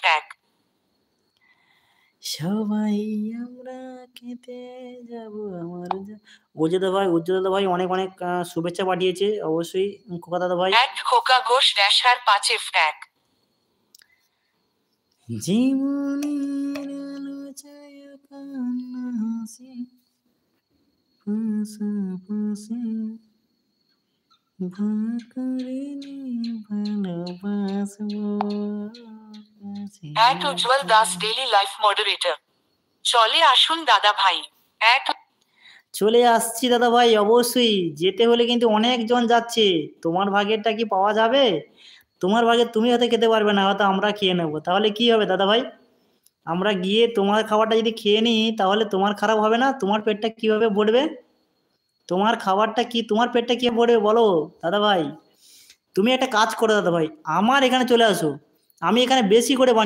Tag. সবাই আমরা খেতে যাব আমার উজ্জ্বল দাদা ভাই অনেক অনেক শুভেচ্ছা পাঠিয়েছে। অবশ্যই খোকা দাদা ভাই। খোকা ঘোষ ড্যাশার 5 ট্যাগ। জীবনের আলো ছায়া কান্না হাসি পাশাপাশি ভাগ করে নিয়ে ভালোবাসবো উজ্জ্বল দাস ডেইলি লাইফ মডারেটর। চলে আসুন দাদা ভাই। চলে আসছি দাদা ভাই, অবশ্যই যেতে হলে কিন্তু অনেকজন যাচ্ছে। তোমার ভাগেরটা কি পাওয়া যাবে? তোমার ভাগে তুমি হয়তো খেতে পারবে না, হয়তো আমরা খেয়ে নেবো। তাহলে কি হবে দাদা ভাই? আমরা গিয়ে তোমার খাবারটা যদি খেয়ে নিই তাহলে তোমার খারাপ হবে না? তোমার পেটটা কিভাবে ভরবে? তোমার খাবারটা কি তোমার পেটটা কি ভরবে বলো দাদা ভাই? তুমি একটা কাজ করো দাদা ভাই, আমার এখানে চলে আসো। আমি এখানে বেশি করে বানিয়ে